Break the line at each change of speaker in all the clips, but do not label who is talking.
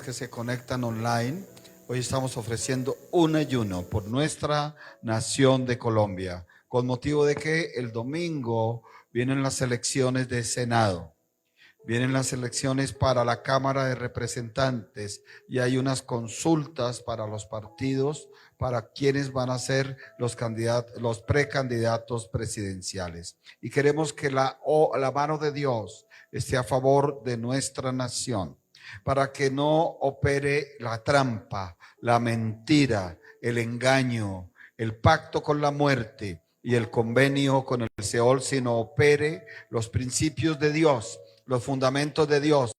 que se conectan online. Hoy estamos ofreciendo un ayuno por nuestra nación de Colombia, con motivo de que el domingo vienen las elecciones de Senado, vienen las elecciones para la Cámara de Representantes y hay unas consultas para los partidos, para quienes van a ser los candidatos, los precandidatos presidenciales. Y queremos que la mano de Dios esté a favor de nuestra nación, para que no opere la trampa, la mentira, el engaño, el pacto con la muerte y el convenio con el Seol, sino opere los principios de Dios, los fundamentos de Dios,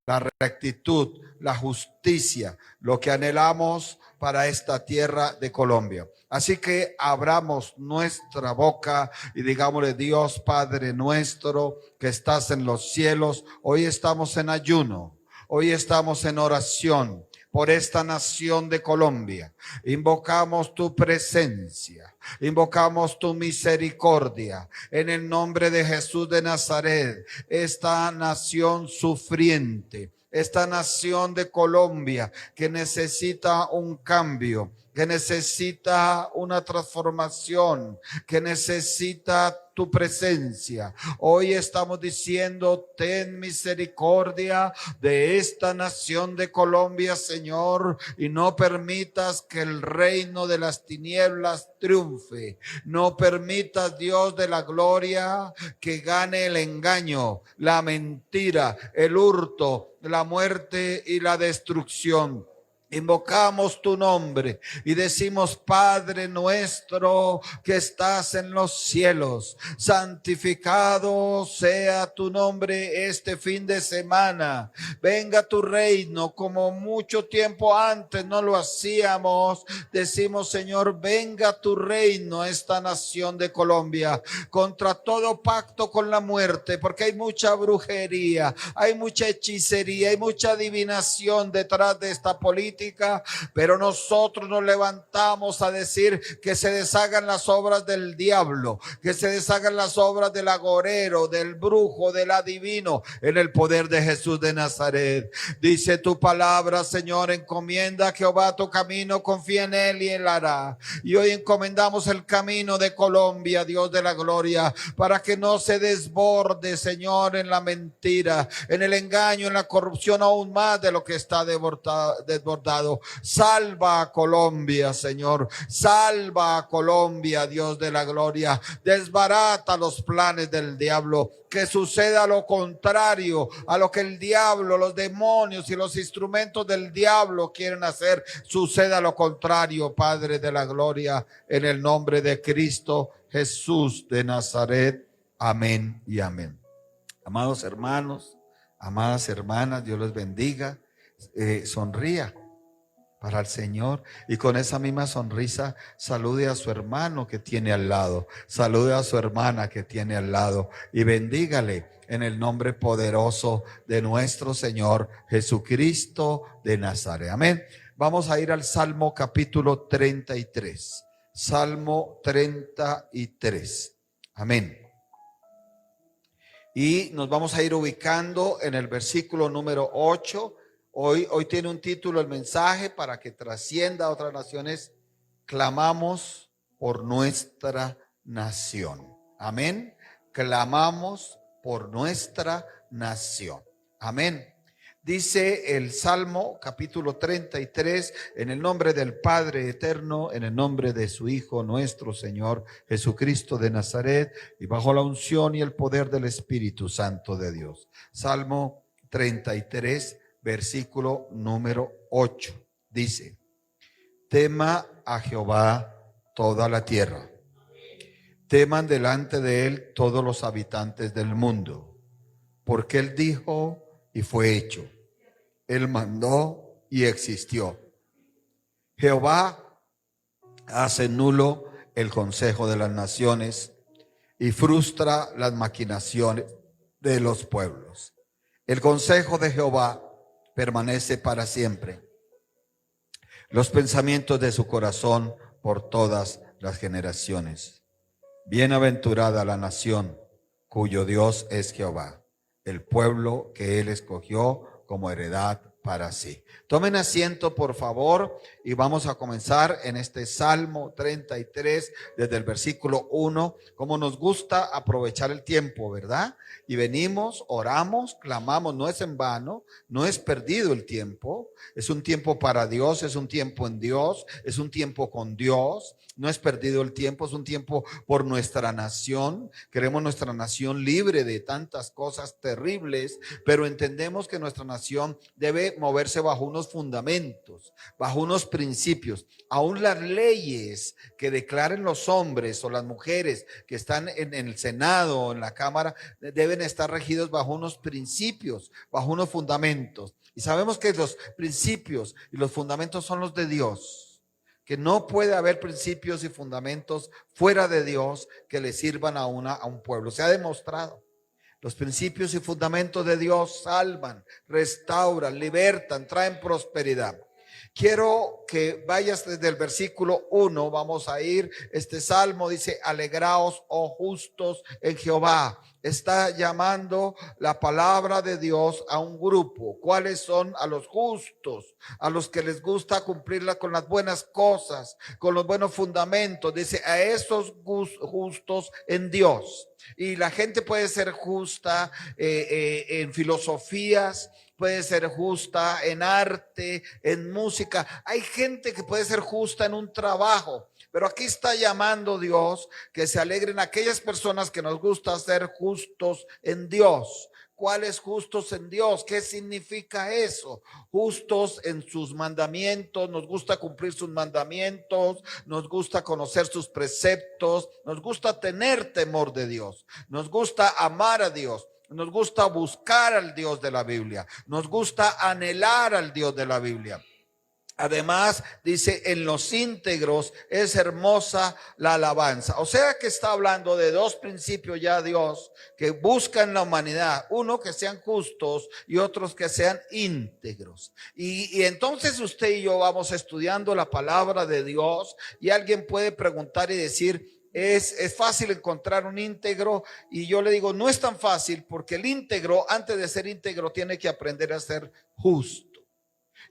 la rectitud, la justicia, lo que anhelamos para esta tierra de Colombia. Así que abramos nuestra boca y digámosle: Dios Padre nuestro que estás en los cielos, hoy estamos en ayuno, hoy estamos en oración por esta nación de Colombia. Invocamos tu presencia, invocamos tu misericordia en el nombre de Jesús de Nazaret. Esta nación sufriente, esta nación de Colombia que necesita un cambio, que necesita una transformación, que necesita tu presencia. Hoy estamos diciendo: ten misericordia de esta nación de Colombia, Señor, y no permitas que el reino de las tinieblas triunfe. No permitas, Dios de la gloria, que gane el engaño, la mentira, el hurto, la muerte y la destrucción. Invocamos tu nombre y decimos: Padre nuestro que estás en los cielos, santificado sea tu nombre este fin de semana. Venga tu reino como mucho tiempo antes no lo hacíamos. Decimos: Señor, venga tu reino a esta nación de Colombia, contra todo pacto con la muerte, porque hay mucha brujería, hay mucha hechicería, hay mucha adivinación detrás de esta política. Pero nosotros nos levantamos a decir que se deshagan las obras del diablo, que se deshagan las obras del agorero, del brujo, del adivino, en el poder de Jesús de Nazaret. Dice tu palabra, Señor: encomienda a Jehová tu camino, confía en él y él hará. Y hoy encomendamos el camino de Colombia, Dios de la gloria, para que no se desborde, Señor, en la mentira, en el engaño, en la corrupción, aún más de lo que está desbordado. Salva a Colombia, Señor, salva a Colombia, Dios de la gloria. Desbarata los planes del diablo, que suceda lo contrario a lo que el diablo, los demonios y los instrumentos del diablo quieren hacer. Suceda lo contrario, Padre de la gloria, en el nombre de Cristo Jesús de Nazaret. Amén y amén. Amados hermanos, amadas hermanas, Dios les bendiga. Sonría para el Señor, y con esa misma sonrisa salude a su hermano que tiene al lado, salude a su hermana que tiene al lado y bendígale en el nombre poderoso de nuestro Señor Jesucristo de Nazaret. Amén. Vamos a ir al Salmo capítulo 33. Salmo 33. Amén. Y nos vamos a ir ubicando en el versículo número 8. Hoy tiene un título el mensaje: para que trascienda a otras naciones, clamamos por nuestra nación. Amén. Clamamos por nuestra nación. Amén. Dice el Salmo capítulo 33, en el nombre del Padre eterno, en el nombre de su Hijo nuestro Señor Jesucristo de Nazaret, y bajo la unción y el poder del Espíritu Santo de Dios. Salmo 33, versículo número 8, dice: tema a Jehová toda la tierra, teman delante de él todos los habitantes del mundo, porque él dijo y fue hecho, él mandó y existió. Jehová hace nulo el consejo de las naciones y frustra las maquinaciones de los pueblos. El consejo de Jehová permanece para siempre, los pensamientos de su corazón por todas las generaciones. Bienaventurada la nación cuyo Dios es Jehová, el pueblo que él escogió como heredad para sí. Tomen asiento, por favor, y vamos a comenzar en este Salmo 33, desde el versículo 1. Como nos gusta aprovechar el tiempo, ¿verdad? Y venimos, oramos, clamamos, no es en vano, no es perdido el tiempo, es un tiempo para Dios, es un tiempo en Dios, es un tiempo con Dios. No es perdido el tiempo, es un tiempo por nuestra nación. Queremos nuestra nación libre de tantas cosas terribles, pero entendemos que nuestra nación debe moverse bajo unos fundamentos, bajo unos principios. Aún las leyes que declaren los hombres o las mujeres que están en el Senado o en la Cámara deben estar regidos bajo unos principios, bajo unos fundamentos. Y sabemos que los principios y los fundamentos son los de Dios, que no puede haber principios y fundamentos fuera de Dios que le sirvan a un pueblo. Se ha demostrado. Los principios y fundamentos de Dios salvan, restauran, libertan, traen prosperidad. Quiero que vayas desde el versículo 1, vamos a ir. Este salmo dice: alegraos, oh justos, en Jehová. Está llamando la palabra de Dios a un grupo. ¿Cuáles son? A los justos, a los que les gusta cumplirla con las buenas cosas, con los buenos fundamentos. Dice: a esos justos en Dios. Y la gente puede ser justa en filosofías, puede ser justa en arte, en música. Hay gente que puede ser justa en un trabajo. Pero aquí está llamando Dios que se alegren aquellas personas que nos gusta ser justos en Dios. ¿Cuáles justos en Dios? ¿Qué significa eso? Justos en sus mandamientos, nos gusta cumplir sus mandamientos, nos gusta conocer sus preceptos, nos gusta tener temor de Dios, nos gusta amar a Dios. Nos gusta buscar al Dios de la Biblia. Nos gusta anhelar al Dios de la Biblia. Además, dice: en los íntegros es hermosa la alabanza. O sea que está hablando de dos principios ya Dios que buscan la humanidad. Uno, que sean justos, y otros que sean íntegros. Y entonces usted y yo vamos estudiando la palabra de Dios, y alguien puede preguntar y decir: es fácil encontrar un íntegro. Y yo le digo: no es tan fácil, porque el íntegro, antes de ser íntegro, tiene que aprender a ser justo.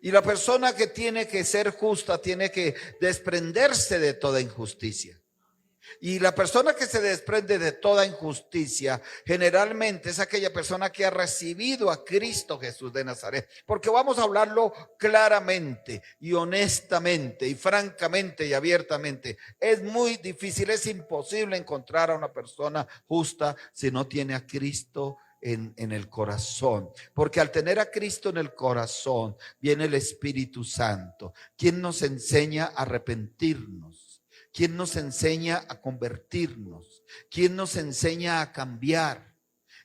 Y la persona que tiene que ser justa tiene que desprenderse de toda injusticia. Y la persona que se desprende de toda injusticia generalmente es aquella persona que ha recibido a Cristo Jesús de Nazaret. Porque vamos a hablarlo claramente y honestamente y francamente y abiertamente. Es muy difícil, es imposible encontrar a una persona justa si no tiene a Cristo en el corazón. Porque al tener a Cristo en el corazón viene el Espíritu Santo, quien nos enseña a arrepentirnos, quien nos enseña a convertirnos, quien nos enseña a cambiar,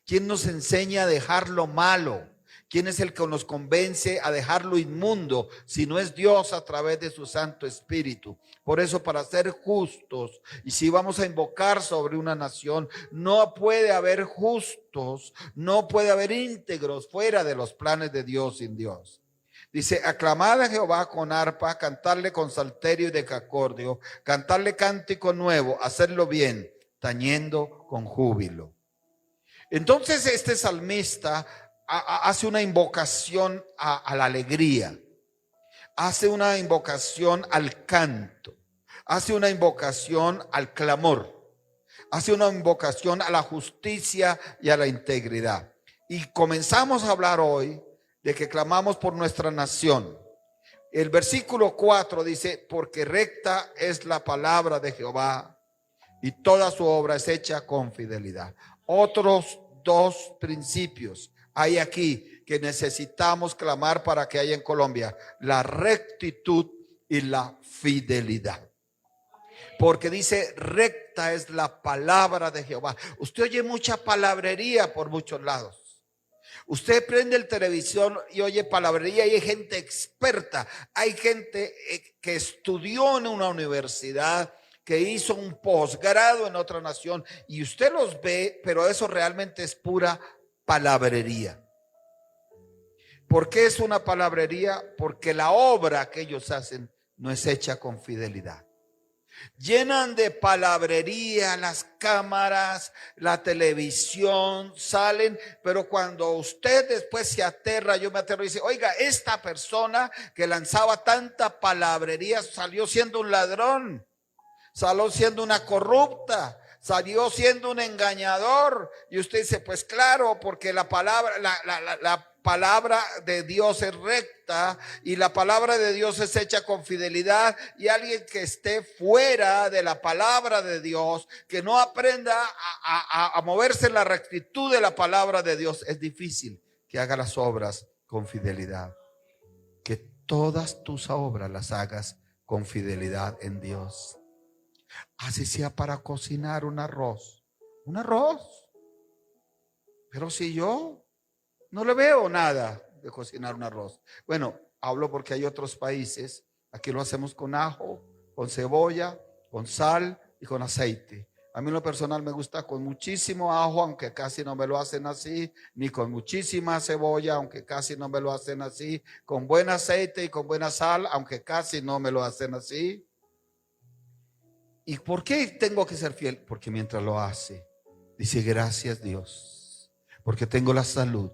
quien nos enseña a dejar lo malo. ¿Quién es el que nos convence a dejar lo inmundo? Si no es Dios, a través de su Santo Espíritu. Por eso, para ser justos, y si vamos a invocar sobre una nación, no puede haber justos, no puede haber íntegros fuera de los planes de Dios sin Dios. Dice: aclamad a Jehová con arpa, cantarle con salterio y decacordio, cantarle cántico nuevo, hacerlo bien, tañendo con júbilo. Entonces este salmista hace una invocación a la alegría, hace una invocación al canto, hace una invocación al clamor, hace una invocación a la justicia y a la integridad. Y comenzamos a hablar hoy de que clamamos por nuestra nación. El versículo 4 dice: porque recta es la palabra de Jehová, y toda su obra es hecha con fidelidad. Otros dos principios hay aquí que necesitamos clamar para que haya en Colombia: la rectitud y la fidelidad. Porque dice: recta es la palabra de Jehová. Usted oye mucha palabrería por muchos lados. Usted prende el televisión y oye palabrería, y hay gente experta, hay gente que estudió en una universidad, que hizo un posgrado en otra nación, y usted los ve, pero eso realmente es pura palabrería. ¿Por qué es una palabrería? Porque la obra que ellos hacen no es hecha con fidelidad. Llenan de palabrería las cámaras, la televisión, salen, pero cuando usted después se aterra, yo me aterro y dice, oiga, esta persona que lanzaba tanta palabrería salió siendo un ladrón, salió siendo una corrupta, salió siendo un engañador. Y usted dice, pues claro, porque la palabra, la palabra de Dios es recta y la palabra de Dios es hecha con fidelidad, y alguien que esté fuera de la palabra de Dios, que no aprenda a moverse en la rectitud de la palabra de Dios, es difícil que haga las obras con fidelidad. Que todas tus obras las hagas con fidelidad en Dios. Así sea para cocinar un arroz. Pero si yo no le veo nada de cocinar un arroz. Bueno, hablo porque hay otros países. Aquí lo hacemos con ajo, con cebolla, con sal y con aceite. A mí en lo personal me gusta con muchísimo ajo, aunque casi no me lo hacen así, ni con muchísima cebolla, aunque casi no me lo hacen así, con buen aceite y con buena sal, aunque casi no me lo hacen así. ¿Y por qué tengo que ser fiel? Porque mientras lo hace, dice, gracias Dios, porque tengo la salud,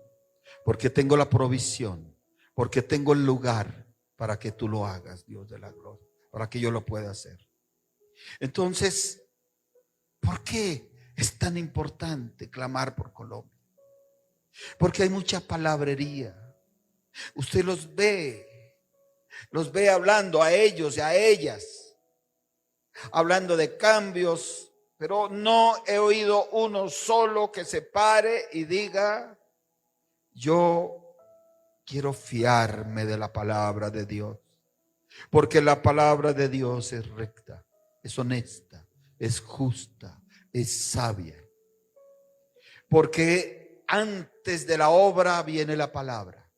porque tengo la provisión, porque tengo el lugar para que tú lo hagas, Dios de la gloria, para que yo lo pueda hacer. Entonces, ¿por qué es tan importante clamar por Colombia? Porque hay mucha palabrería. Usted los ve hablando a ellos y a ellas, hablando de cambios, pero no he oído uno solo que se pare y diga, yo quiero fiarme de la palabra de Dios, porque la palabra de Dios es recta, es honesta, es justa, es sabia. Porque antes de la obra viene la palabra.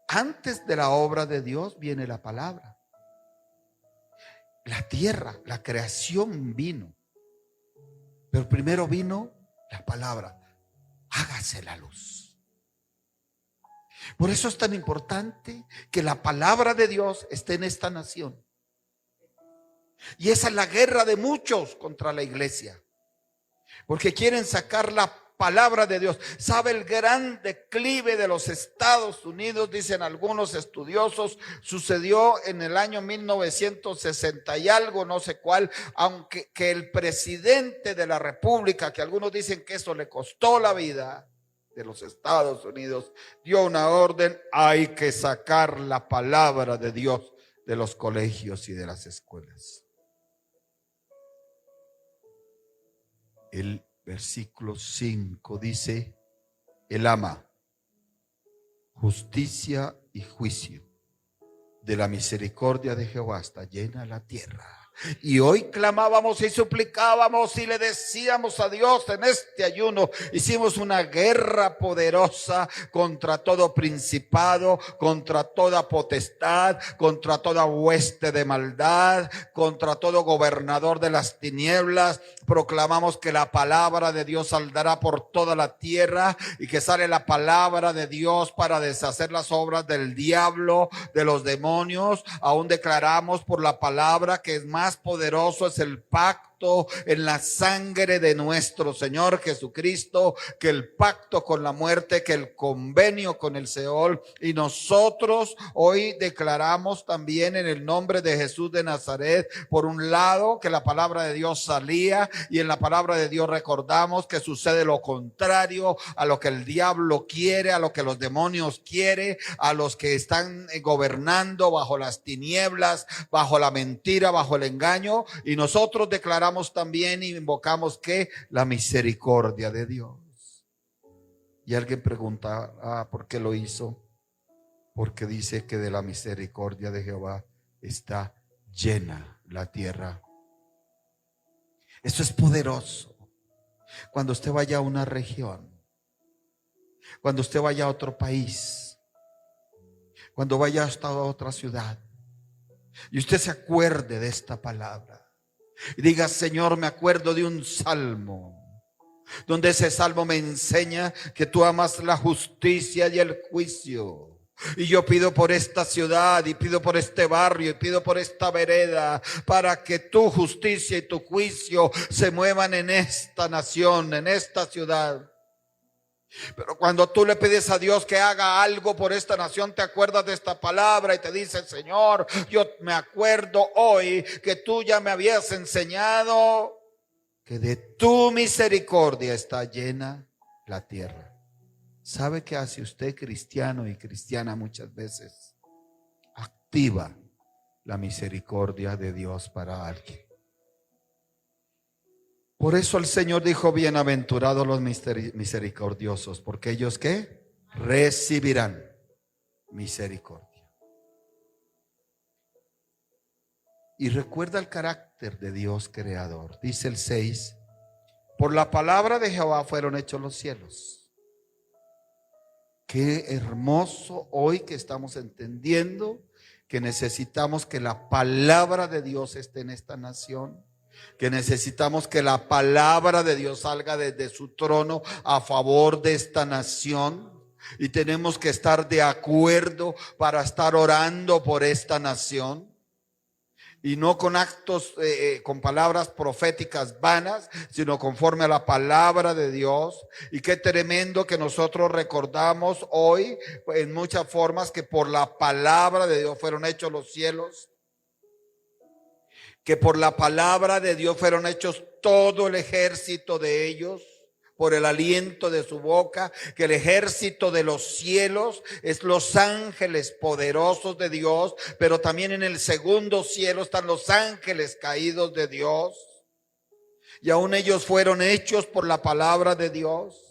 Antes de la obra de Dios viene la palabra. La tierra, la creación vino, pero primero vino la palabra. Hágase la luz. Por eso es tan importante que la palabra de Dios esté en esta nación. Y esa es la guerra de muchos contra la iglesia, porque quieren sacar la palabra de Dios. ¿Sabe el gran declive de los Estados Unidos? Dicen algunos estudiosos, sucedió en el año 1960 y algo, no sé cuál, aunque que el presidente de la República, que algunos dicen que eso le costó la vida, de los Estados Unidos, dio una orden: hay que sacar la palabra de Dios de los colegios y de las escuelas. El versículo 5 dice: Él ama justicia y juicio, de la misericordia de Jehová está llena la tierra. Y hoy clamábamos y suplicábamos y le decíamos a Dios en este ayuno. Hicimos una guerra poderosa contra todo principado, contra toda potestad, contra toda hueste de maldad, contra todo gobernador de las tinieblas. Proclamamos que la palabra de Dios saldrá por toda la tierra y que sale la palabra de Dios para deshacer las obras del diablo, de los demonios. Aún declaramos por la palabra que es más poderoso es el pacto en la sangre de nuestro Señor Jesucristo que el pacto con la muerte, que el convenio con el Seol. Y nosotros hoy declaramos también en el nombre de Jesús de Nazaret, por un lado, que la palabra de Dios salía, y en la palabra de Dios recordamos que sucede lo contrario a lo que el diablo quiere, a lo que los demonios quieren, a los que están gobernando bajo las tinieblas, bajo la mentira, bajo el engaño. Y nosotros declaramos también y invocamos que la misericordia de Dios. Y alguien pregunta, ¿por qué lo hizo? Porque dice que de la misericordia de Jehová está llena la tierra. Eso es poderoso. Cuando usted vaya a una región, cuando usted vaya a otro país, cuando vaya hasta otra ciudad, y usted se acuerde de esta palabra y diga: Señor, me acuerdo de un salmo, donde ese salmo me enseña que tú amas la justicia y el juicio, Y yo pido por esta ciudad, y pido por este barrio, y pido por esta vereda, para que tu justicia y tu juicio se muevan en esta nación, en esta ciudad. Pero cuando tú le pides a Dios que haga algo por esta nación, te acuerdas de esta palabra y te dice: Señor, yo me acuerdo hoy que tú ya me habías enseñado que de tu misericordia está llena la tierra. ¿Sabe qué hace usted, cristiano y cristiana? Muchas veces activa la misericordia de Dios para alguien. Por eso el Señor dijo: bienaventurados los misericordiosos, porque ellos ¿qué? Recibirán misericordia. Y recuerda el carácter de Dios creador. Dice el 6: por la palabra de Jehová fueron hechos los cielos. Qué hermoso hoy que estamos entendiendo que necesitamos que la palabra de Dios esté en esta nación, que necesitamos que la palabra de Dios salga desde su trono a favor de esta nación, y tenemos que estar de acuerdo para estar orando por esta nación. Y no con actos, con palabras proféticas vanas, sino conforme a la palabra de Dios. Y qué tremendo que nosotros recordamos hoy en muchas formas que por la palabra de Dios fueron hechos los cielos, que por la palabra de Dios fueron hechos todo el ejército de ellos, por el aliento de su boca, que el ejército de los cielos es los ángeles poderosos de Dios, pero también en el segundo cielo están los ángeles caídos de Dios, y aún ellos fueron hechos por la palabra de Dios.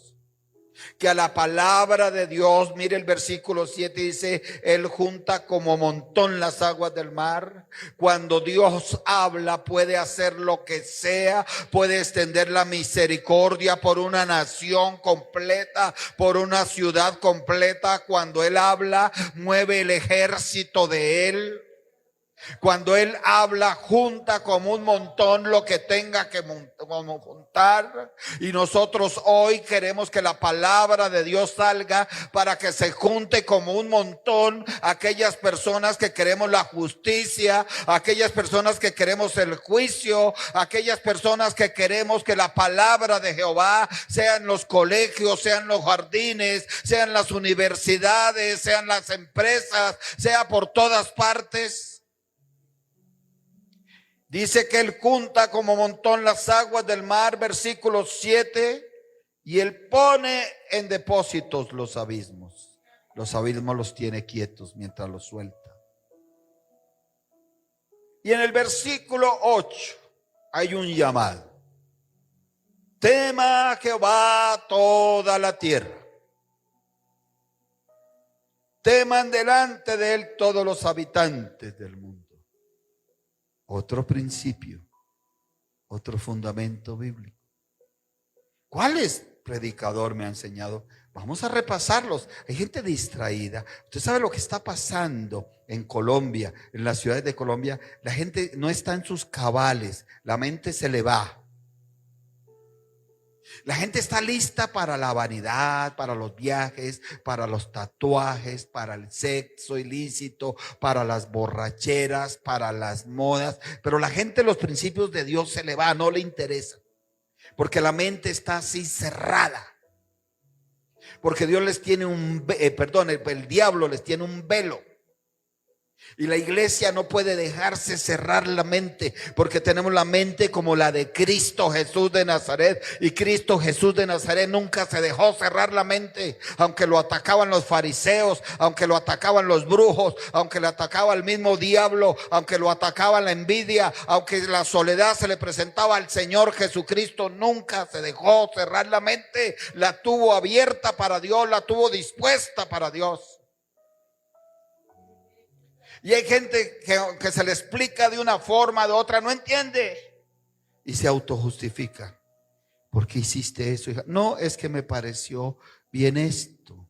Que a la palabra de Dios, mire el versículo 7, dice: Él junta como montón las aguas del mar. Cuando Dios habla, puede hacer lo que sea, puede extender la misericordia por una nación completa, por una ciudad completa. Cuando Él habla, mueve el ejército de Él. Cuando Él habla, junta como un montón lo que tenga que juntar. Y nosotros hoy queremos que la palabra de Dios salga para que se junte como un montón aquellas personas que queremos la justicia, aquellas personas que queremos el juicio, aquellas personas que queremos que la palabra de Jehová sea en los colegios, sean los jardines, sean las universidades, sean las empresas, sea por todas partes. Dice que Él junta como montón las aguas del mar, versículo 7, y Él pone en depósitos los abismos. Los abismos los tiene quietos mientras los suelta. Y en el versículo 8 hay un llamado: tema a Jehová toda la tierra, teman delante de Él todos los habitantes del mundo. Otro principio, otro fundamento bíblico. ¿Cuáles, predicador, me ha enseñado? Vamos a repasarlos. Hay gente distraída. Usted sabe lo que está pasando en Colombia, en las ciudades de Colombia. La gente no está en sus cabales, la mente se le va. La gente está lista para la vanidad, para los viajes, para los tatuajes, para el sexo ilícito, para las borracheras, para las modas. Pero la gente, los principios de Dios se le va, no le interesa. Porque la mente está así cerrada. Porque Dios les tiene el diablo les tiene un velo. Y la iglesia no puede dejarse cerrar la mente, porque tenemos la mente como la de Cristo Jesús de Nazaret. Y Cristo Jesús de Nazaret nunca se dejó cerrar la mente, aunque lo atacaban los fariseos, aunque lo atacaban los brujos, aunque lo atacaba el mismo diablo, aunque lo atacaba la envidia, aunque la soledad se le presentaba al Señor Jesucristo. Nunca se dejó cerrar la mente, la tuvo abierta para Dios, la tuvo dispuesta para Dios. Y hay gente que se le explica de una forma, de otra, no entiende y se autojustifica. ¿Por qué hiciste eso, hija? No, es que me pareció bien esto,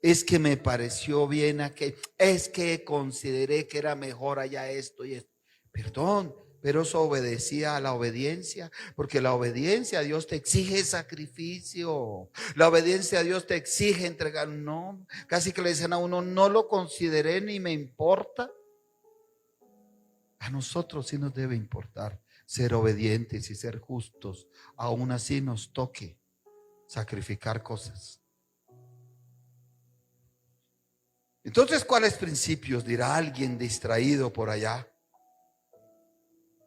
es que me pareció bien aquello, es que consideré que era mejor allá esto y esto. Perdón, pero eso obedecía a la obediencia, porque la obediencia a Dios te exige sacrificio, la obediencia a Dios te exige entregar. No, casi que le dicen a uno, no lo consideré ni me importa. A nosotros sí nos debe importar ser obedientes y ser justos, aún así nos toque sacrificar cosas. Entonces, ¿cuáles principios? Dirá alguien distraído por allá.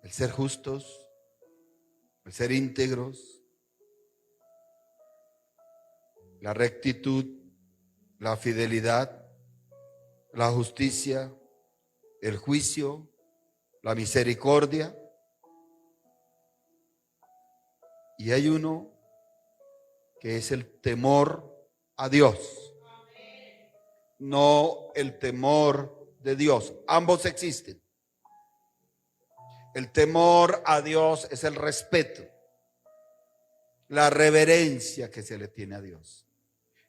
El ser justos, el ser íntegros, la rectitud, la fidelidad, la justicia, el juicio, la misericordia. Y hay uno que es el temor a Dios, no el temor de Dios. Ambos existen. El temor a Dios es el respeto, la reverencia que se le tiene a Dios.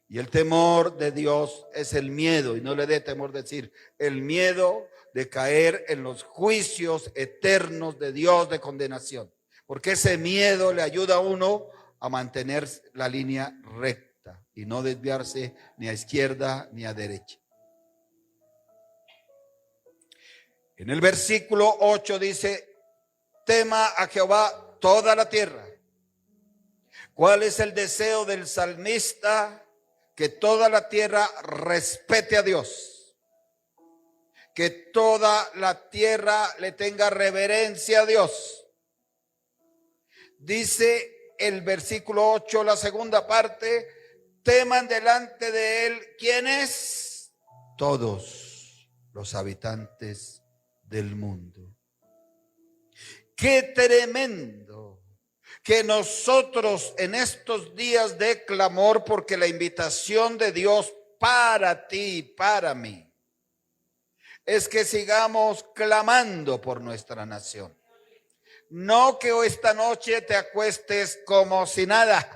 Y el temor de Dios es el miedo, y no le dé temor decir, el miedo de caer en los juicios eternos de Dios de condenación. Porque ese miedo le ayuda a uno a mantener la línea recta y no desviarse ni a izquierda ni a derecha. En el versículo 8 dice, tema a Jehová toda la tierra. ¿Cuál es el deseo del salmista? Que toda la tierra respete a Dios. Que toda la tierra le tenga reverencia a Dios. Dice el versículo 8, la segunda parte, teman delante de él, ¿quiénes? Todos los habitantes del mundo. Qué tremendo que nosotros en estos días de clamor, porque la invitación de Dios para ti y para mí es que sigamos clamando por nuestra nación. No que esta noche te acuestes como si nada.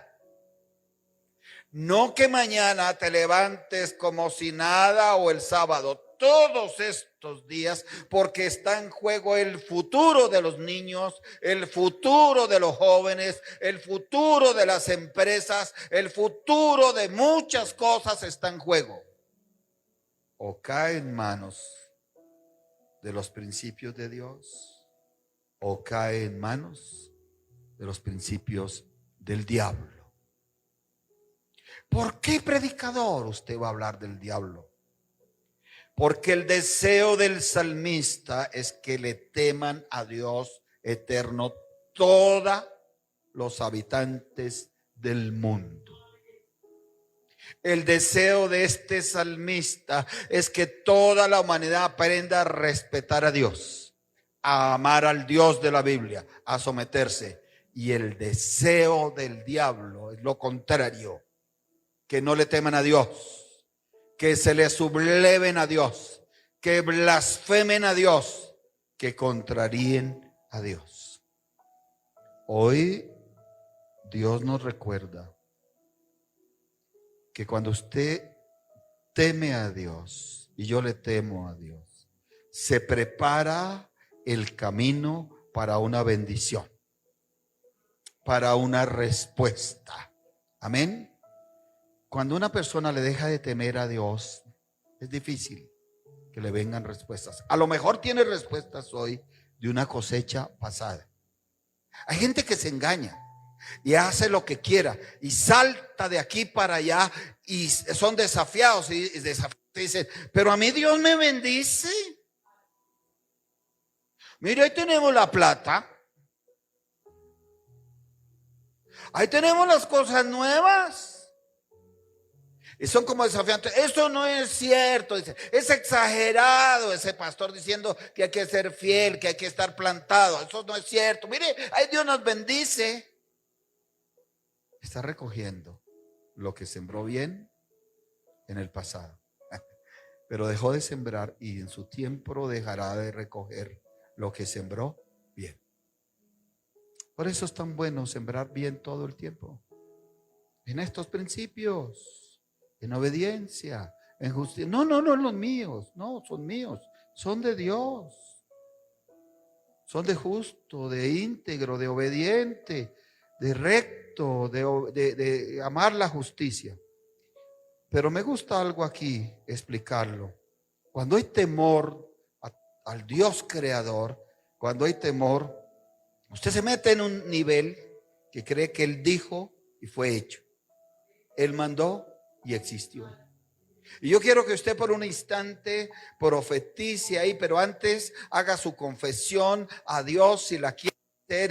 No que mañana te levantes como si nada o el sábado. Todos estos días, porque está en juego el futuro de los niños, el futuro de los jóvenes, el futuro de las empresas, el futuro de muchas cosas está en juego. O cae en manos de los principios de Dios, o cae en manos de los principios del diablo. ¿Por qué, predicador, usted va a hablar del diablo? Porque el deseo del salmista es que le teman a Dios eterno todos los habitantes del mundo. El deseo de este salmista es que toda la humanidad aprenda a respetar a Dios, a amar al Dios de la Biblia, a someterse. Y el deseo del diablo es lo contrario, que no le teman a Dios, que se le subleven a Dios, que blasfemen a Dios, que contraríen a Dios. Hoy Dios nos recuerda que cuando usted teme a Dios, y yo le temo a Dios, se prepara el camino para una bendición, para una respuesta. Amén. Cuando una persona le deja de temer a Dios, es difícil que le vengan respuestas. A lo mejor tiene respuestas hoy de una cosecha pasada. Hay gente que se engaña y hace lo que quiera y salta de aquí para allá y son desafiados y dicen, pero a mí Dios me bendice. Mire, ahí tenemos la plata. Ahí tenemos las cosas nuevas. Y son como desafiantes. Eso no es cierto. Dice, es exagerado ese pastor diciendo que hay que ser fiel, que hay que estar plantado. Eso no es cierto. Mire, ahí Dios nos bendice. Está recogiendo lo que sembró bien en el pasado. Pero dejó de sembrar y en su tiempo dejará de recoger lo que sembró bien. Por eso es tan bueno sembrar bien todo el tiempo. En estos principios. En obediencia, en justicia. No los míos, no son míos, son de Dios. son de justo, de íntegro, de obediente, de recto, de amar la justicia. Pero me gusta algo aquí explicarlo. Cuando hay temor al Dios creador, cuando hay temor, usted se mete en un nivel que cree que Él dijo y fue hecho. Él mandó y existió. Y yo quiero que usted por un instante profetice ahí, pero antes haga su confesión a Dios si la quiere hacer,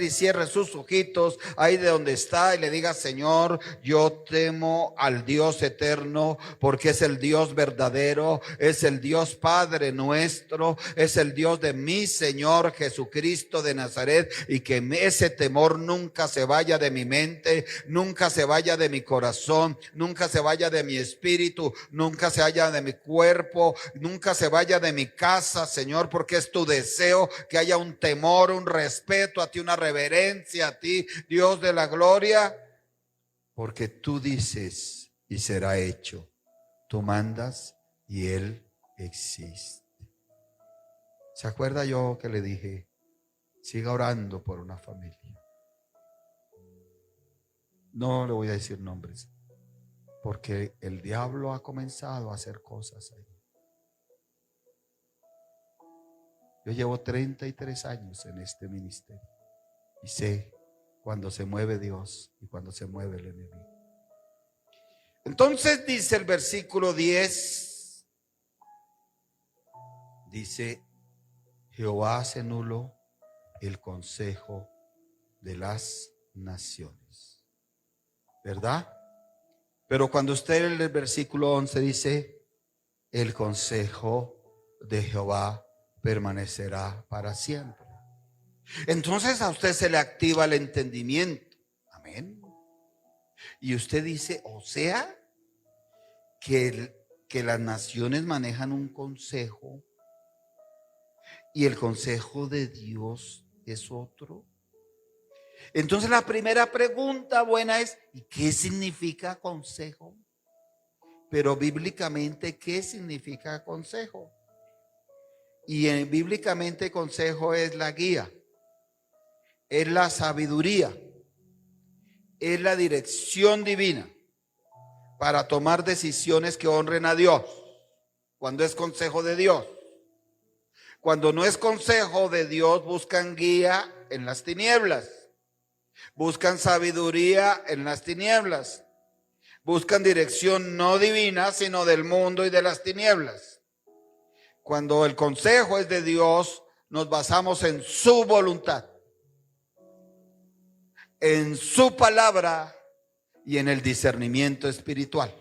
y cierre sus ojitos ahí de donde está y le diga: Señor, yo temo al Dios eterno, porque es el Dios verdadero, es el Dios Padre nuestro, es el Dios de mi Señor Jesucristo de Nazaret, y que ese temor nunca se vaya de mi mente, nunca se vaya de mi corazón, nunca se vaya de mi espíritu, nunca se vaya de mi cuerpo, nunca se vaya de mi casa, Señor, porque es tu deseo que haya un temor, un respeto a ti, una reverencia a ti, Dios de la gloria, porque tú dices y será hecho, tú mandas y Él existe. ¿Se acuerda yo que le dije: siga orando por una familia? No le voy a decir nombres, porque el diablo ha comenzado a hacer cosas ahí. Yo llevo 33 años en este ministerio y sé cuando se mueve Dios y cuando se mueve el enemigo. Entonces dice el versículo 10, dice: Jehová hace nulo el consejo de las naciones. ¿Verdad? Pero cuando usted en el versículo 11 dice: el consejo de Jehová permanecerá para siempre. Entonces a usted se le activa el entendimiento. Amén. Y usted dice: o sea, que las naciones manejan un consejo y el consejo de Dios es otro. Entonces la primera pregunta buena es: ¿y qué significa consejo? Pero bíblicamente, ¿qué significa consejo? Y bíblicamente consejo es la guía, es la sabiduría, es la dirección divina para tomar decisiones que honren a Dios. Cuando es consejo de Dios. Cuando no es consejo de Dios, buscan guía en las tinieblas, buscan sabiduría en las tinieblas, buscan dirección no divina, sino del mundo y de las tinieblas. Cuando el consejo es de Dios, nos basamos en su voluntad, en su palabra y en el discernimiento espiritual.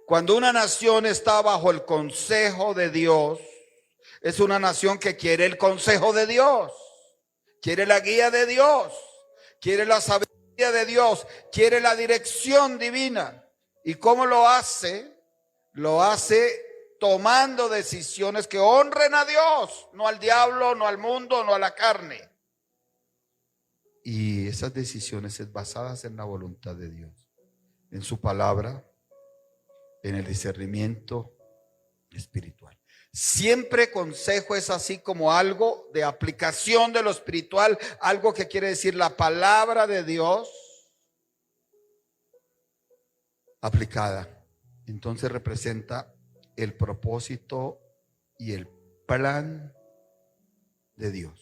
Cuando una nación está bajo el consejo de Dios, es una nación que quiere el consejo de Dios, quiere la guía de Dios, quiere la sabiduría de Dios, quiere la dirección divina. ¿Y cómo lo hace? Lo hace tomando decisiones que honren a Dios, no al diablo, no al mundo, no a la carne. Y esas decisiones es basadas en la voluntad de Dios, en su palabra, en el discernimiento espiritual. Siempre consejo es así como algo de aplicación de lo espiritual, algo que quiere decir la palabra de Dios aplicada. Entonces representa el propósito y el plan de Dios.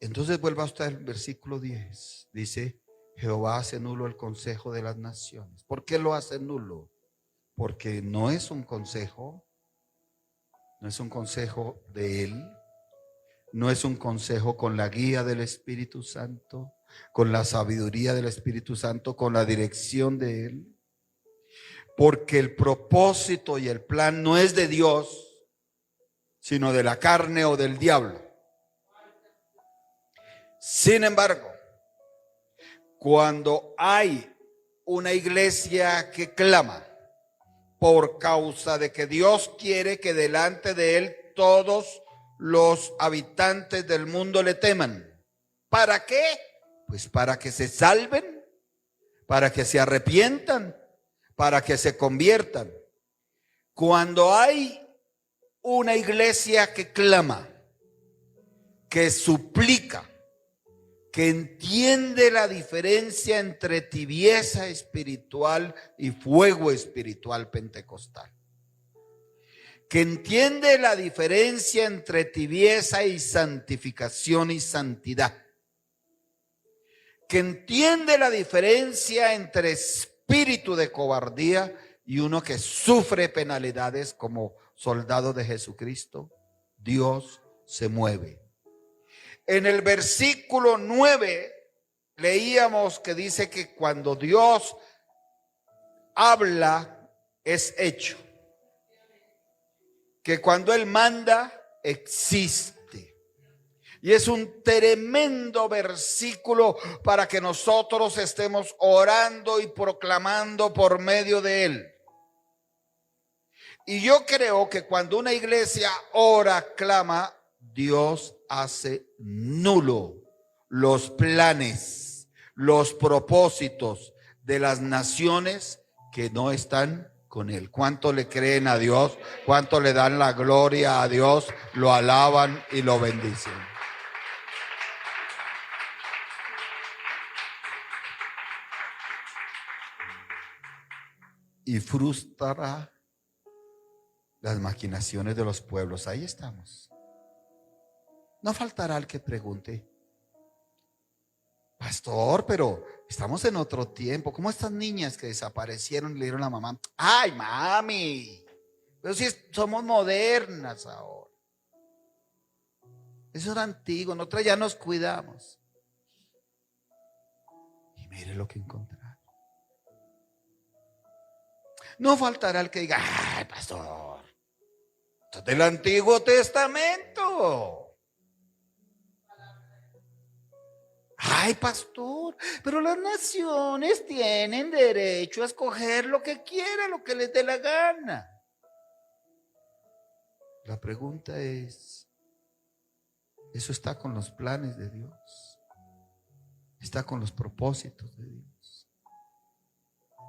Entonces vuelva usted al versículo 10. Dice: Jehová hace nulo el consejo de las naciones. ¿Por qué lo hace nulo? Porque no es un consejo, no es un consejo de Él, no es un consejo con la guía del Espíritu Santo, con la sabiduría del Espíritu Santo, con la dirección de Él. Porque el propósito y el plan no es de Dios, sino de la carne o del diablo. Sin embargo, cuando hay una iglesia que clama por causa de que Dios quiere que delante de Él todos los habitantes del mundo le teman. ¿Para qué? Pues para que se salven, para que se arrepientan, para que se conviertan. Cuando hay una iglesia que clama que suplica, que entiende la diferencia entre tibieza espiritual y fuego espiritual pentecostal, que entiende la diferencia entre tibieza y santificación y santidad, que entiende la diferencia entre espíritu de cobardía y uno que sufre penalidades como soldado de Jesucristo. Dios se mueve. En el versículo 9 leíamos que dice que cuando Dios habla es hecho, que cuando Él manda existe. Y es un tremendo versículo para que nosotros estemos orando y proclamando por medio de él. Y yo creo que cuando una iglesia ora, clama, Dios hace nulo los planes, los propósitos de las naciones que no están con él. ¿Cuánto le creen a Dios? ¿Cuánto le dan la gloria a Dios? Lo alaban y lo bendicen. Y frustrará las maquinaciones de los pueblos. Ahí estamos. No faltará el que pregunte: pastor, pero estamos en otro tiempo. ¿Cómo estas niñas que desaparecieron le dieron a la mamá? Ay, mami, pero si somos modernas ahora. Eso era antiguo, nosotros ya nos cuidamos. Y mire lo que encontraron. No faltará el que diga: ay, pastor, esto es del Antiguo Testamento. Ay, pastor, pero las naciones tienen derecho a escoger lo que quieran, lo que les dé la gana. La pregunta es: ¿eso está con los planes de Dios? ¿Está con los propósitos de Dios?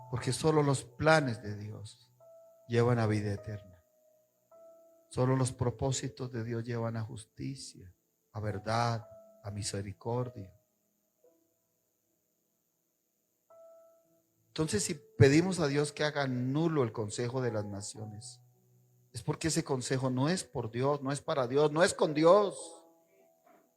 Porque solo los planes de Dios llevan a vida eterna. Solo los propósitos de Dios llevan a justicia, a verdad, a misericordia. Entonces, si pedimos a Dios que haga nulo el consejo de las naciones, es porque ese consejo no es por Dios, no es para Dios, no es con Dios.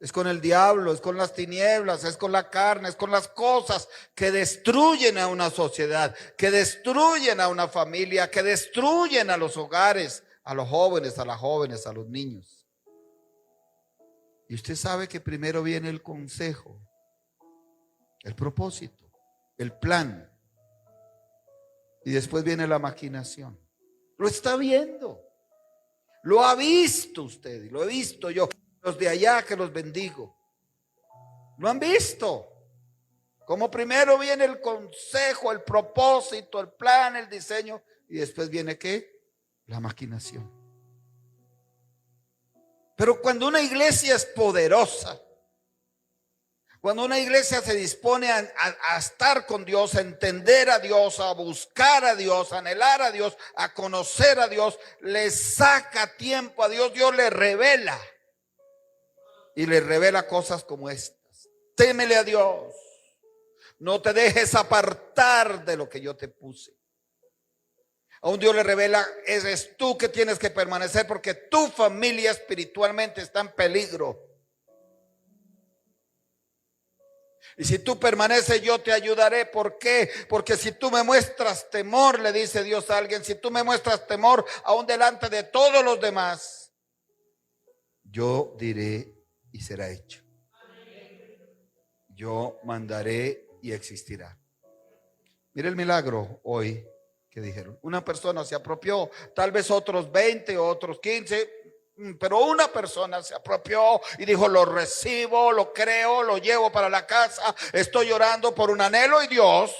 Es con el diablo, es con las tinieblas, es con la carne, es con las cosas que destruyen a una sociedad, que destruyen a una familia, que destruyen a los hogares, a los jóvenes, a las jóvenes, a los niños. Y usted sabe que primero viene el consejo, el propósito, el plan, y después viene la maquinación. Lo está viendo, lo ha visto usted y lo he visto yo. Los de allá que los bendigo lo han visto. Como primero viene el consejo, el propósito, el plan, el diseño, y después viene ¿qué? La maquinación. Pero cuando una iglesia es poderosa, cuando una iglesia se dispone a estar con Dios, a entender a Dios, a buscar a Dios, a anhelar a Dios, a conocer a Dios, le saca tiempo a Dios, Dios le revela. Y le revela cosas como estas: témele a Dios, no te dejes apartar de lo que yo te puse. A un Dios le revela: eres tú que tienes que permanecer porque tu familia espiritualmente está en peligro. Y si tú permaneces, yo te ayudaré. ¿Por qué? Porque si tú me muestras temor, le dice Dios a alguien, si tú me muestras temor aún delante de todos los demás, yo diré y será hecho. Yo mandaré y existirá. Mire el milagro hoy que dijeron. Una persona se apropió, tal vez otros 20, otros 15, pero una persona se apropió y dijo: lo recibo, lo creo, lo llevo para la casa, estoy orando por un anhelo, y Dios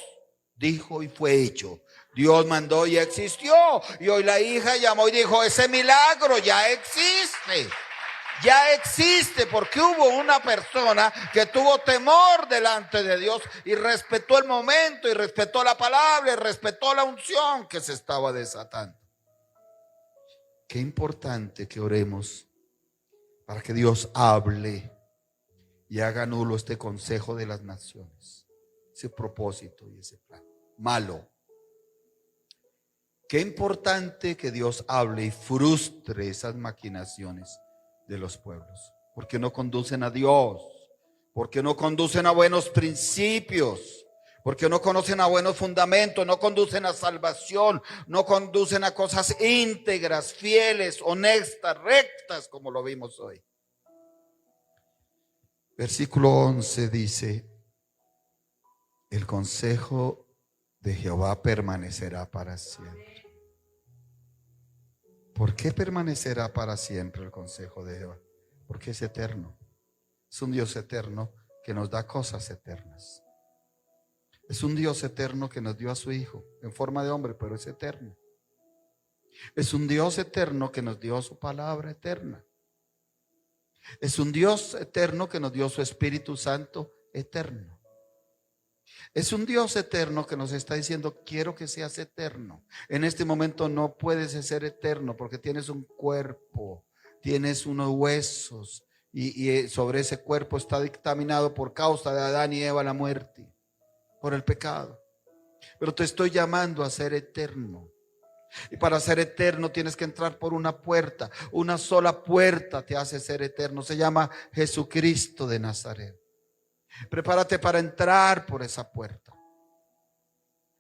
dijo y fue hecho. Dios mandó y existió. Y hoy la hija llamó y dijo: ese milagro ya existe. Ya existe porque hubo una persona que tuvo temor delante de Dios y respetó el momento y respetó la palabra y respetó la unción que se estaba desatando. Qué importante que oremos para que Dios hable y haga nulo este consejo de las naciones, ese propósito y ese plan. Malo. Qué importante que Dios hable y frustre esas maquinaciones de los pueblos, porque no conducen a Dios, porque no conducen a buenos principios, porque no conocen a buenos fundamentos, no conducen a salvación, no conducen a cosas íntegras, fieles, honestas, rectas, como lo vimos hoy. Versículo 11 dice: el consejo de Jehová permanecerá para siempre. ¿Por qué permanecerá para siempre el consejo de Jehová? Porque es eterno. Es un Dios eterno que nos da cosas eternas. Es un Dios eterno que nos dio a su Hijo en forma de hombre, pero es eterno. Es un Dios eterno que nos dio su palabra eterna. Es un Dios eterno que nos dio su Espíritu Santo eterno. Es un Dios eterno que nos está diciendo: quiero que seas eterno. En este momento no puedes ser eterno porque tienes un cuerpo, tienes unos huesos y sobre ese cuerpo está dictaminado por causa de Adán y Eva la muerte, por el pecado. Pero te estoy llamando a ser eterno. Y para ser eterno tienes que entrar por una puerta. Una sola puerta te hace ser eterno. Se llama Jesucristo de Nazaret. Prepárate para entrar por esa puerta.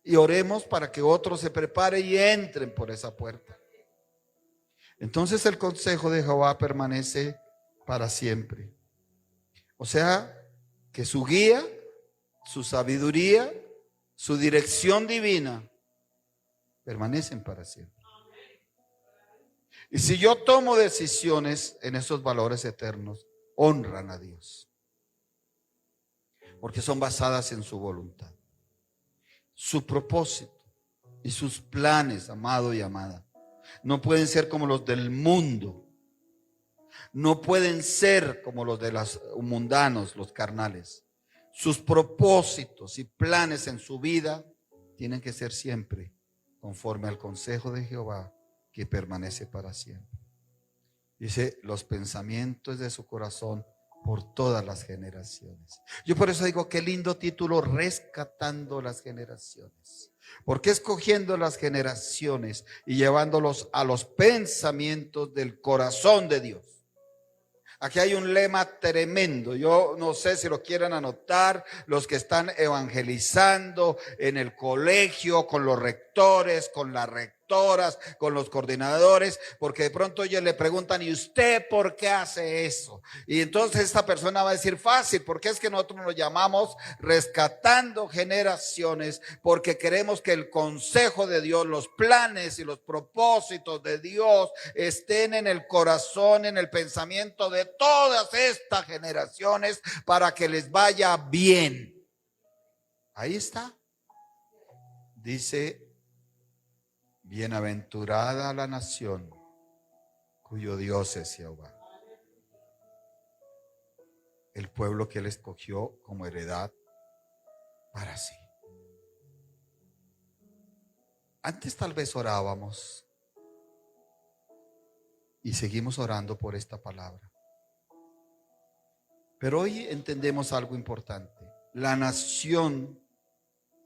Y oremos para que otros se preparen y entren por esa puerta. Entonces el consejo de Jehová permanece para siempre. O sea, que su guía, su sabiduría, su dirección divina permanecen para siempre. Y si yo tomo decisiones en esos valores eternos, honran a Dios, porque son basadas en su voluntad, su propósito y sus planes, amado y amada. No pueden ser como los del mundo, no pueden ser como los de los mundanos, los carnales. Sus propósitos y planes en su vida tienen que ser siempre conforme al consejo de Jehová, que permanece para siempre. Dice: los pensamientos de su corazón por todas las generaciones. Yo por eso digo: qué lindo título, rescatando las generaciones. Porque escogiendo las generaciones y llevándolos a los pensamientos del corazón de Dios. Aquí hay un lema tremendo. Yo no sé si lo quieren anotar los que están evangelizando en el colegio, con los rectores, con las rectoras, con los coordinadores, porque de pronto ellos le preguntan: ¿y usted por qué hace eso? Y entonces esta persona va a decir: fácil, porque es que nosotros nos llamamos rescatando generaciones, porque queremos que el consejo de Dios, los planes y los propósitos de Dios estén en el corazón, en el pensamiento de todas estas generaciones, para que les vaya bien. Ahí está. Dice: bienaventurada la nación cuyo Dios es Jehová, el pueblo que él escogió como heredad para sí. Antes tal vez orábamos y seguimos orando por esta palabra, pero hoy entendemos algo importante. La nación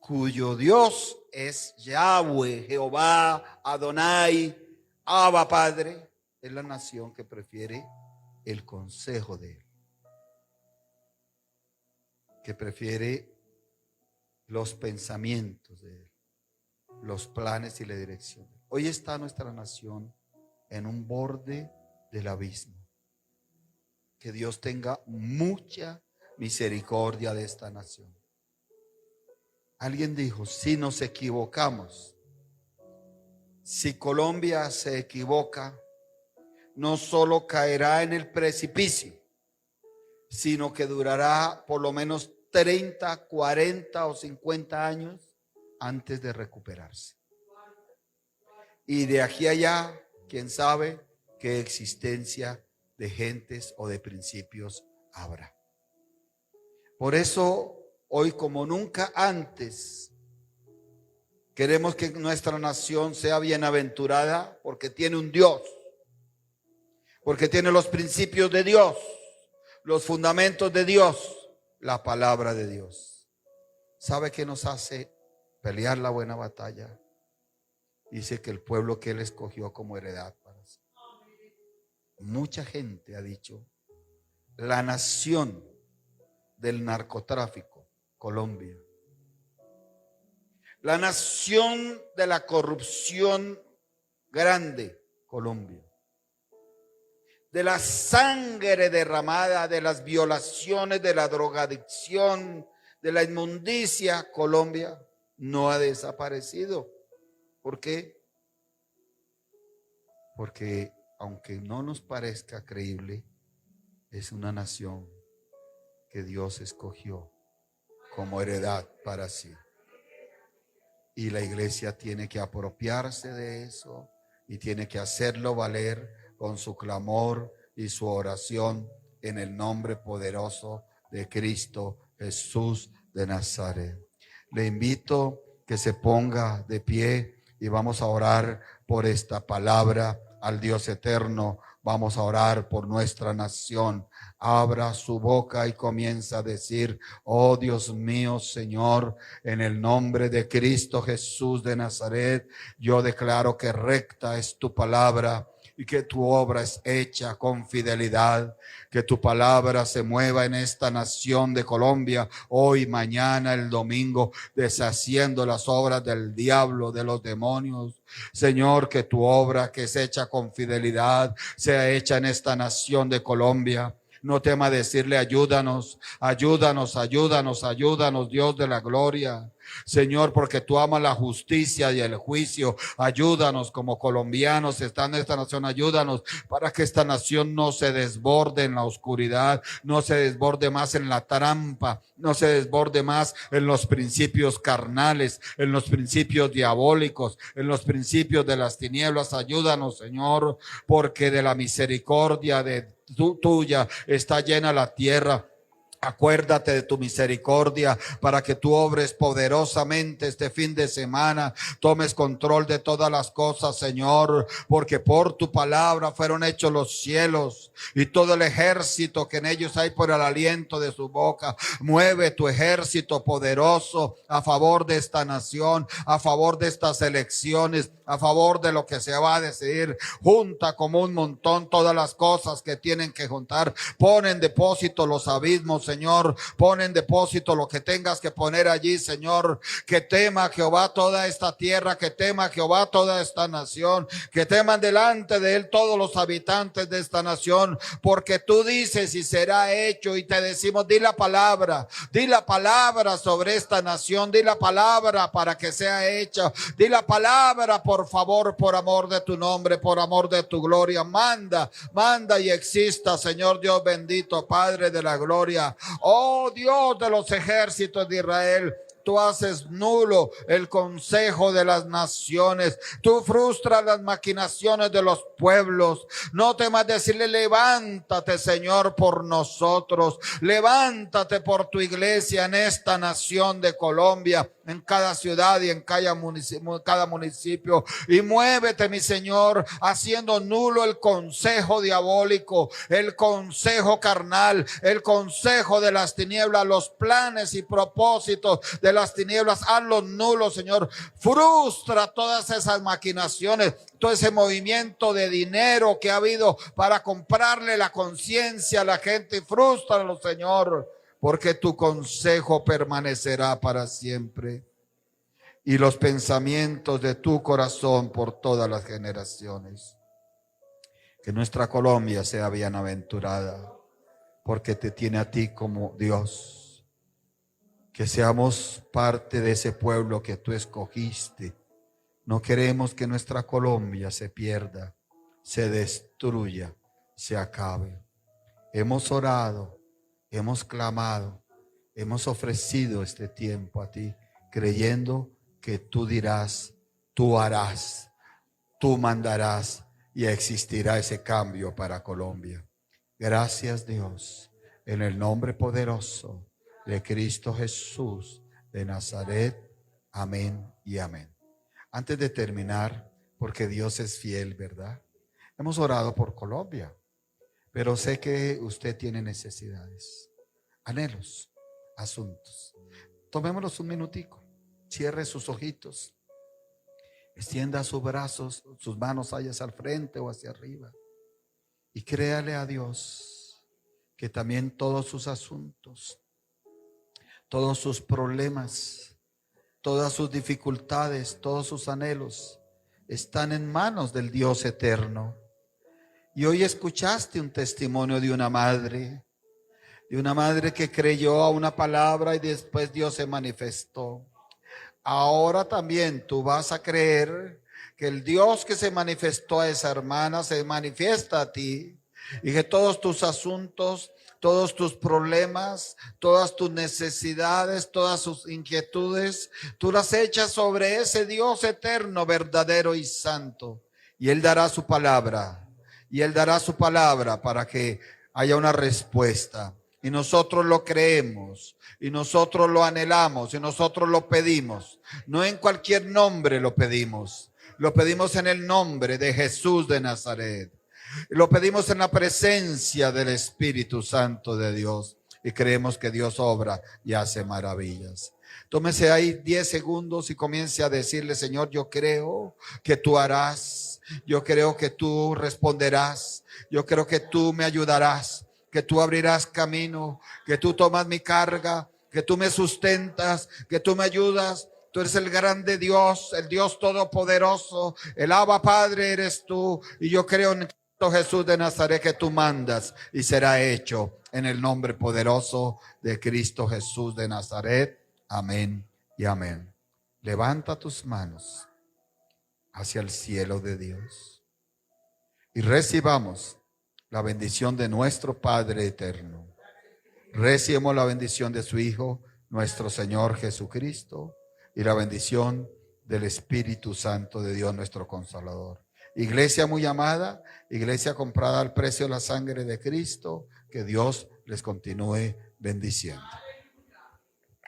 cuyo Dios es Yahweh, Jehová, Adonai, Abba Padre, es la nación que prefiere el consejo de él, que prefiere los pensamientos de él, los planes y la dirección. Hoy está nuestra nación en un borde del abismo. Que Dios tenga mucha misericordia de esta nación. Alguien dijo: si nos equivocamos, si Colombia se equivoca, no solo caerá en el precipicio, sino que durará por lo menos 30, 40 o 50 años antes de recuperarse. Y de aquí a allá, quién sabe qué existencia de gentes o de principios habrá. Por eso, hoy como nunca antes, queremos que nuestra nación sea bienaventurada, porque tiene un Dios, porque tiene los principios de Dios, los fundamentos de Dios, la palabra de Dios. ¿Sabe qué nos hace pelear la buena batalla? Dice que el pueblo que Él escogió como heredad para sí. Mucha gente ha dicho, la nación del narcotráfico, Colombia. La nación de la corrupción grande, Colombia. De la sangre derramada, de las violaciones, de la drogadicción, de la inmundicia, Colombia no ha desaparecido. ¿Por qué? Porque aunque no nos parezca creíble, es una nación que Dios escogió como heredad para sí. Y la iglesia tiene que apropiarse de eso y tiene que hacerlo valer con su clamor y su oración en el nombre poderoso de Cristo Jesús de Nazaret. Le invito que se ponga de pie y vamos a orar por esta palabra al Dios eterno. Vamos a orar por nuestra nación. Abra su boca y comienza a decir: oh Dios mío, Señor, en el nombre de Cristo Jesús de Nazaret, yo declaro que recta es tu palabra y que tu obra es hecha con fidelidad. Que tu palabra se mueva en esta nación de Colombia, hoy, mañana, el domingo, deshaciendo las obras del diablo, de los demonios. Señor, que tu obra que es hecha con fidelidad sea hecha en esta nación de Colombia. No tema decirle: ayúdanos, ayúdanos, ayúdanos, ayúdanos, Dios de la gloria. Señor, porque tú amas la justicia y el juicio. Ayúdanos como colombianos, estando en esta nación, ayúdanos para que esta nación no se desborde en la oscuridad, no se desborde más en la trampa, no se desborde más en los principios carnales, en los principios diabólicos, en los principios de las tinieblas. Ayúdanos, Señor, porque de la misericordia de tuya está llena la tierra. Acuérdate de tu misericordia para que tú obres poderosamente este fin de semana. Tomes control de todas las cosas, Señor, porque por tu palabra fueron hechos los cielos y todo el ejército que en ellos hay por el aliento de su boca. Mueve tu ejército poderoso a favor de esta nación, a favor de estas elecciones, a favor de lo que se va a decidir. Junta como un montón todas las cosas que tienen que juntar. Pon en depósito los abismos, Señor. Pon en depósito lo que tengas que poner allí, Señor. Que tema Jehová toda esta tierra, que tema Jehová toda esta nación, que teman delante de él todos los habitantes de esta nación, porque tú dices y será hecho. Y te decimos: di la palabra sobre esta nación, di la palabra para que sea hecha, di la palabra, por favor, por amor de tu nombre, por amor de tu gloria. Manda y exista, Señor Dios bendito, Padre de la gloria. Oh Dios de los ejércitos de Israel, tú haces nulo el consejo de las naciones. Tú frustras las maquinaciones de los pueblos. No temas decirle: levántate, Señor, por nosotros. Levántate por tu iglesia en esta nación de Colombia, en cada ciudad y en cada municipio. Y muévete, mi Señor, haciendo nulo el consejo diabólico, el consejo carnal, el consejo de las tinieblas, los planes y propósitos de las tinieblas. Hazlos nulos, Señor. Frustra todas esas maquinaciones, todo ese movimiento de dinero que ha habido para comprarle la conciencia a la gente. Frústralo, Señor, porque tu consejo permanecerá para siempre y los pensamientos de tu corazón por todas las generaciones. Que nuestra Colombia sea bienaventurada, porque te tiene a ti como Dios. Que seamos parte de ese pueblo que tú escogiste. No queremos que nuestra Colombia se pierda, se destruya, se acabe. Hemos orado, hemos clamado, hemos ofrecido este tiempo a ti, creyendo que tú dirás, tú harás, tú mandarás y existirá ese cambio para Colombia. Gracias, Dios, en el nombre poderoso de Cristo Jesús de Nazaret. Amén y amén. Antes de terminar, porque Dios es fiel, ¿verdad? Hemos orado por Colombia, pero sé que usted tiene necesidades, anhelos, asuntos. Tomémonos un minutico, cierre sus ojitos, extienda sus brazos, sus manos hacia el frente o hacia arriba y créale a Dios que también todos sus asuntos, todos sus problemas, todas sus dificultades, todos sus anhelos están en manos del Dios eterno. Y hoy escuchaste un testimonio de una madre que creyó a una palabra y después Dios se manifestó. Ahora también tú vas a creer que el Dios que se manifestó a esa hermana se manifiesta a ti y que todos tus asuntos, todos tus problemas, todas tus necesidades, todas sus inquietudes, tú las echas sobre ese Dios eterno, verdadero y santo. Y Él dará su palabra. Y Él dará su palabra para que haya una respuesta. Y nosotros lo creemos, y nosotros lo anhelamos, y nosotros lo pedimos. No en cualquier nombre lo pedimos en el nombre de Jesús de Nazaret. Lo pedimos en la presencia del Espíritu Santo de Dios. Y creemos que Dios obra y hace maravillas. Tómese ahí 10 segundos y comience a decirle: Señor, yo creo que tú harás. Yo creo que tú responderás. Yo creo que tú me ayudarás, que tú abrirás camino, que tú tomas mi carga, que tú me sustentas, que tú me ayudas. Tú eres el grande Dios, el Dios todopoderoso, el Abba Padre eres tú. Y yo creo en Cristo Jesús de Nazaret que tú mandas y será hecho en el nombre poderoso de Cristo Jesús de Nazaret. Amén y amén. Levanta tus manos hacia el cielo de Dios y recibamos la bendición de nuestro Padre eterno. Recibamos la bendición de su Hijo, nuestro Señor Jesucristo, y la bendición del Espíritu Santo de Dios, nuestro Consolador. Iglesia muy amada, iglesia comprada al precio de la sangre de Cristo, que Dios les continúe bendiciendo.